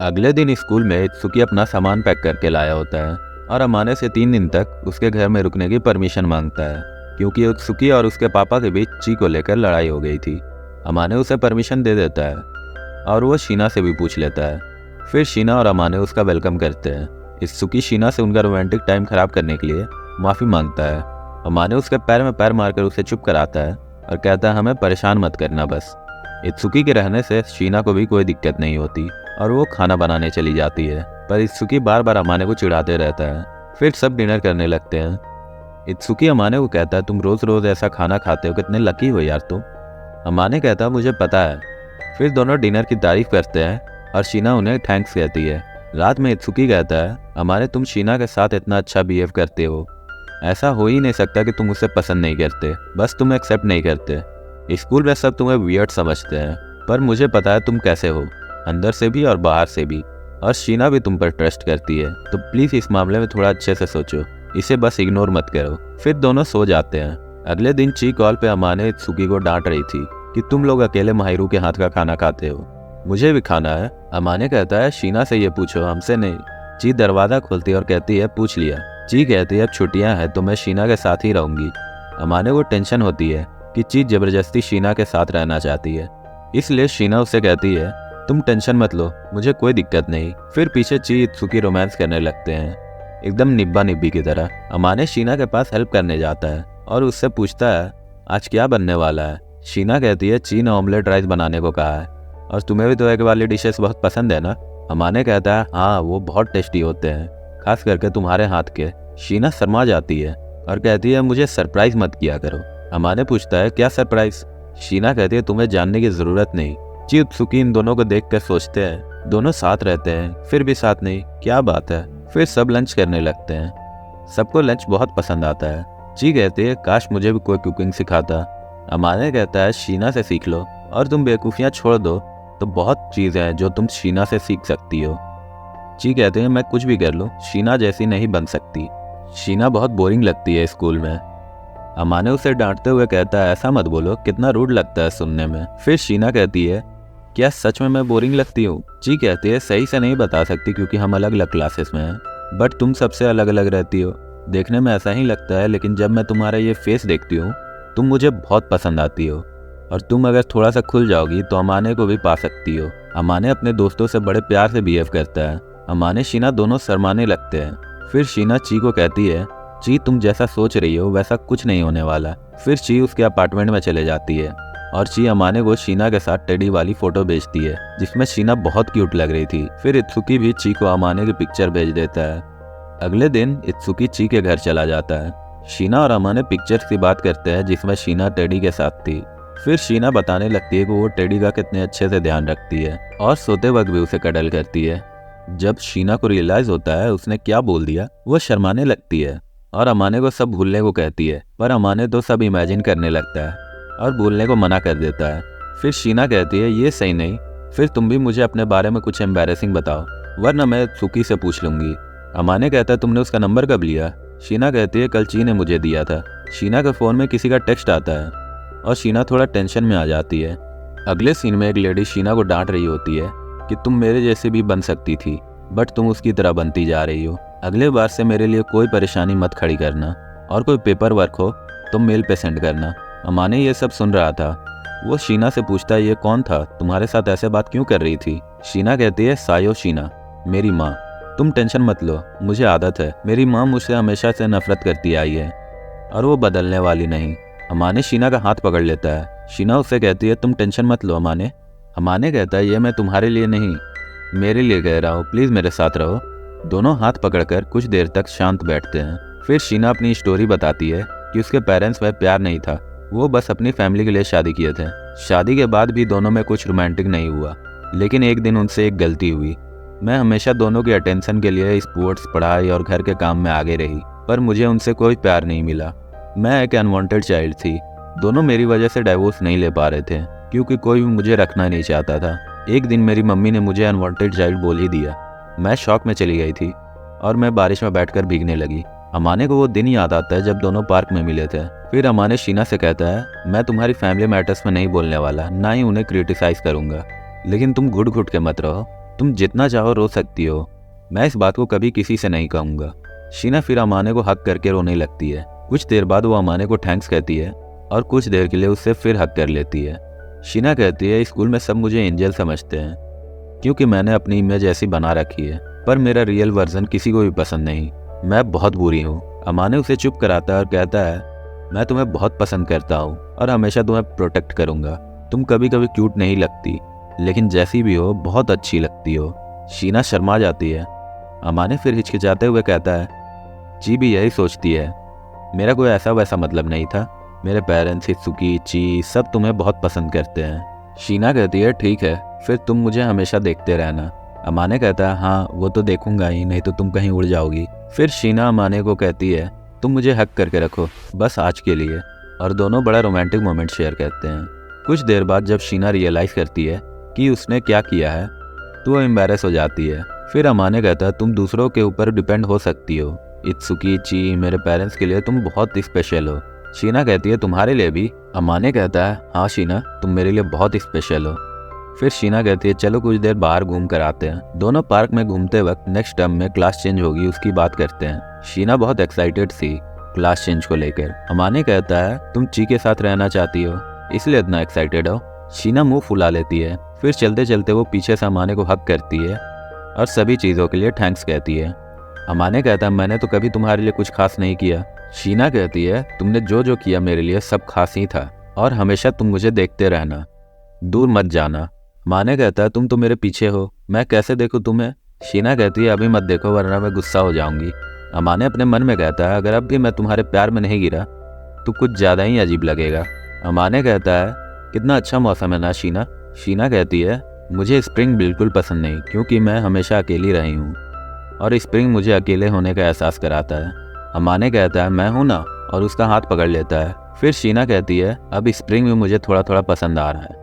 अगले दिन स्कूल में इत्सुकी अपना सामान पैक करके लाया होता है और अमाने से 3 दिन तक उसके घर में रुकने की परमिशन मांगता है क्योंकि इत्सुकी और उसके पापा के बीच ची को लेकर लड़ाई हो गई थी। अमाने उसे परमिशन दे देता है और वो शीना से भी पूछ लेता है। फिर शीना और अमाने उसका वेलकम करते हैं। इत्सुकी शीना से उनका रोमांटिक टाइम खराब करने के लिए माफ़ी मांगता है। अमाने उसके पैर में पैर मारकर उसे चुप कराता है और कहता है हमें परेशान मत करना बस। इत्सुकी के रहने से शीना को भी कोई दिक्कत नहीं होती और वो खाना बनाने चली जाती है, पर इत्सुकी बार बार अमाने को चिढ़ाते रहता है। फिर सब डिनर करने लगते हैं। इत्सुकी अमाने को कहता है तुम रोज़ रोज़ ऐसा खाना खाते हो, कितने लकी हो यार तुम। अमाने कहता है मुझे पता है। फिर दोनों डिनर की तारीफ करते हैं और शीना उन्हें थैंक्स कहती है। रात में इत्सुकी कहता है अमाने तुम शीना के साथ इतना अच्छा बिहेव करते हो, ऐसा हो ही नहीं सकता कि तुम उसे पसंद नहीं करते, बस तुम एक्सेप्ट नहीं करते। स्कूल में सब तुम्हें वियर्ड समझते हैं, पर मुझे पता है तुम कैसे हो, अंदर से भी और बाहर से भी, और शीना भी तुम पर ट्रस्ट करती है, तो प्लीज़ इस मामले में थोड़ा अच्छे से सोचो, इसे बस इग्नोर मत करो। फिर दोनों सो जाते हैं। अगले दिन ची कॉल पे अमाने इत्सुकी को डांट रही थी कि तुम लोग अकेले माहिरू के हाथ का खाना खाते हो, मुझे भी खाना है। अमाने कहता है शीना से ये पूछो, हमसे नहीं। ची दरवाज़ा खोलती है और कहती है पूछ लिया। ची कहती है अब छुट्टियाँ हैं तो मैं शीना के साथ ही रहूँगी। अमाने को टेंशन होती है कि ची ज़बरदस्ती शीना के साथ रहना चाहती है, इसलिए शीना उसे कहती है तुम टेंशन मत लो, मुझे कोई दिक्कत नहीं। फिर पीछे ची इत्सुकी रोमांस करने लगते हैं, एकदम निब्बा निब्बी की तरह। अमाने शीना के पास हेल्प करने जाता है और उससे पूछता है आज क्या बनने वाला है। शीना कहती है ची ने ऑमलेट राइस बनाने को कहा है, और तुम्हें भी तो एग वाली डिशेस बहुत पसंद है ना। अमाने कहता है हाँ वो बहुत टेस्टी होते हैं, खास करके तुम्हारे हाथ के। शीना शर्मा जाती है और कहती है मुझे सरप्राइज मत किया करो। अमाने पूछता है क्या सरप्राइज। शीना कहती है तुम्हें जानने की जरूरत नहीं। ची इत्सुकी इन दोनों को देखकर सोचते हैं दोनों साथ रहते हैं फिर भी साथ नहीं, क्या बात है। फिर सब लंच करने लगते हैं, सबको लंच बहुत पसंद आता है। ची कहती है काश मुझे भी कोई कुकिंग सिखाता। अमाने कहता है शीना से सीख लो, और तुम बेवकूफ़ियाँ छोड़ दो तो बहुत चीज़ें हैं जो तुम शीना से सीख सकती हो। ची कहते हैं मैं कुछ भी कर लूँ, शीना जैसी नहीं बन सकती, शीना बहुत बोरिंग लगती है स्कूल में। अमाने उसे डांटते हुए कहता है ऐसा मत बोलो, कितना रूड लगता है सुनने में। फिर शीना कहती है क्या सच में मैं बोरिंग लगती हूँ। ची कहती है सही से नहीं बता सकती क्योंकि हम अलग अलग क्लासेस में हैं, बट तुम सबसे अलग अलग रहती हो, देखने में ऐसा ही लगता है, लेकिन जब मैं तुम्हारा ये फेस देखती हूँ तुम मुझे बहुत पसंद आती हो, और तुम अगर थोड़ा सा खुल जाओगी तो अमाने को भी पा सकती हो। अमाने अपने दोस्तों से बड़े प्यार से बिहेव करता है। अमाने शीना दोनों शर्माने लगते हैं। फिर शीना ची को कहती है ची तुम जैसा सोच रही हो वैसा कुछ नहीं होने वाला। फिर ची उसके अपार्टमेंट में चले जाती है और ची अमाने को शीना के साथ टेडी वाली फोटो भेजती है जिसमें शीना बहुत क्यूट लग रही थी। फिर इत्सुकी भी ची को अमाने की पिक्चर भेज देता है। अगले दिन इत्सुकी ची के घर चला जाता है। शीना और अमाने पिक्चर्स की बात करते हैं जिसमें शीना टेडी के साथ थी। फिर शीना बताने लगती है कि वो टेडी का कितने अच्छे से ध्यान रखती है और सोते वक्त भी उसे कडल करती है। जब शीना को रियलाइज होता है उसने क्या बोल दिया, वो शर्माने लगती है और अमाने को सब भूलने को कहती है, पर अमाने तो सब इमेजिन करने लगता है और बोलने को मना कर देता है। फिर शीना कहती है ये सही नहीं, फिर तुम भी मुझे अपने बारे में कुछ एम्बैरेसिंग बताओ वरना मैं इत्सुकी से पूछ लूंगी। अमाने कहता है तुमने उसका नंबर कब लिया। शीना कहती है कल ची ने मुझे दिया था। शीना के फ़ोन में किसी का टेक्स्ट आता है और शीना थोड़ा टेंशन में आ जाती है। अगले सीन में एक लेडी शीना को डांट रही होती है कि तुम मेरे जैसे भी बन सकती थी, बट तुम उसकी तरह बनती जा रही हो। अगले बार से मेरे लिए कोई परेशानी मत खड़ी करना, और कोई पेपर वर्क हो तो मेल पे सेंड करना। अमाने ये सब सुन रहा था। वो शीना से पूछता है ये कौन था, तुम्हारे साथ ऐसे बात क्यों कर रही थी। शीना कहती है सायो शीना, मेरी माँ। तुम टेंशन मत लो, मुझे आदत है, मेरी माँ मुझसे हमेशा से नफरत करती आई है और वो बदलने वाली नहीं। अमाने शीना का हाथ पकड़ लेता है। शीना उससे कहती है तुम टेंशन मत लो अमाने। अमाने कहता है ये मैं तुम्हारे लिए नहीं मेरे लिए कह रहा हूँ, प्लीज़ मेरे साथ रहो। दोनों हाथ पकड़कर कुछ देर तक शांत बैठते हैं। फिर शीना अपनी स्टोरी बताती है कि उसके पेरेंट्स में प्यार नहीं था, वो बस अपनी फैमिली के लिए शादी किए थे। शादी के बाद भी दोनों में कुछ रोमांटिक नहीं हुआ, लेकिन एक दिन उनसे एक गलती हुई। मैं हमेशा दोनों की अटेंशन के लिए स्पोर्ट्स, पढ़ाई और घर के काम में आगे रही, पर मुझे उनसे कोई प्यार नहीं मिला। मैं एक अनवांटेड चाइल्ड थी। दोनों मेरी वजह से डाइवोर्स नहीं ले पा रहे थे क्योंकि कोई भी मुझे रखना नहीं चाहता था। एक दिन मेरी मम्मी ने मुझे अनवांटेड चाइल्ड बोल ही दिया। मैं शॉक में चली गई थी और मैं बारिश में बैठकर भीगने लगी। अमाने को वो दिन याद आता है जब दोनों पार्क में मिले थे। फिर अमाने शीना से कहता है मैं तुम्हारी फैमिली मैटर्स में नहीं बोलने वाला, ना ही उन्हें क्रिटिसाइज करूंगा, लेकिन तुम घुट घुट के मत रहो। तुम जितना चाहो रो सकती हो, मैं इस बात को कभी किसी से नहीं कहूँगा। शीना फिर अमाने को हक करके रोने लगती है। कुछ देर बाद वो अमाने को थैंक्स कहती है और कुछ देर के लिए उससे फिर हक कर लेती है। शीना कहती है स्कूल में सब मुझे एंजल समझते हैं क्योंकि मैंने अपनी इमेज ऐसी बना रखी है, पर मेरा रियल वर्जन किसी को भी पसंद नहीं। मैं बहुत बुरी हूँ। अमाने उसे चुप कराता है और कहता है मैं तुम्हें बहुत पसंद करता हूँ और हमेशा तुम्हें प्रोटेक्ट करूँगा। तुम कभी कभी क्यूट नहीं लगती, लेकिन जैसी भी हो बहुत अच्छी लगती हो। शीना शर्मा जाती है। अमाने फिर हिचकिचाते हुए कहता है ची भी यही सोचती है। मेरा कोई ऐसा वैसा मतलब नहीं था। मेरे पेरेंट्स, हित्सुकी, ची सब तुम्हें बहुत पसंद करते हैं। शीना कहती है ठीक है, फिर तुम मुझे हमेशा देखते रहना। अमाने कहता है हाँ वो तो देखूंगा ही, नहीं तो तुम कहीं उड़ जाओगी। फिर शीना अमाने को कहती है तुम मुझे हक करके रखो बस आज के लिए, और दोनों बड़ा रोमांटिक मोमेंट शेयर करते हैं। कुछ देर बाद जब शीना रियलाइज करती है कि उसने क्या किया है तो वो एम्बैरेस हो जाती है। फिर अमाने कहता है तुम दूसरों के ऊपर डिपेंड हो सकती हो। इत्सुकी, ची, मेरे पेरेंट्स के लिए तुम बहुत स्पेशल हो। शीना कहती है तुम्हारे लिए भी। अमाने कहता है हाँ शीना तुम मेरे लिए बहुत स्पेशल हो। फिर शीना कहती है चलो कुछ देर बाहर घूम कर आते हैं। दोनों पार्क में घूमते वक्त नेक्स्ट टर्म में क्लास चेंज होगी उसकी बात करते हैं। शीना बहुत एक्साइटेड थी क्लास चेंज को लेकर। अमाने कहता है तुम ची के साथ रहना चाहती हो इसलिए इतना एक्साइटेड हो। शीना मुंह फुला लेती है। फिर चलते चलते वो पीछे से अमाने को हक करती है और सभी चीज़ों के लिए थैंक्स कहती है। अमाने कहता है मैंने तो कभी तुम्हारे लिए कुछ खास नहीं किया। शीना कहती है तुमने जो जो किया मेरे लिए सब खास ही था और हमेशा तुम मुझे देखते रहना, दूर मत जाना। अमाने कहता है तुम तो मेरे पीछे हो, मैं कैसे देखूं तुम्हें। शीना कहती है अभी मत देखो वरना मैं गुस्सा हो जाऊंगी। अमाने अपने मन में कहता है अगर अब भी मैं तुम्हारे प्यार में नहीं गिरा तो कुछ ज़्यादा ही अजीब लगेगा। अमाने कहता है कितना अच्छा मौसम है ना शीना। शीना कहती है मुझे स्प्रिंग बिल्कुल पसंद नहीं क्योंकि मैं हमेशा अकेली रही हूँ और स्प्रिंग मुझे अकेले होने का एहसास कराता है। अमाने कहता है मैं हूँ ना, और उसका हाथ पकड़ लेता है। फिर शीना कहती है अब स्प्रिंग भी मुझे थोड़ा थोड़ा पसंद आ रहा है।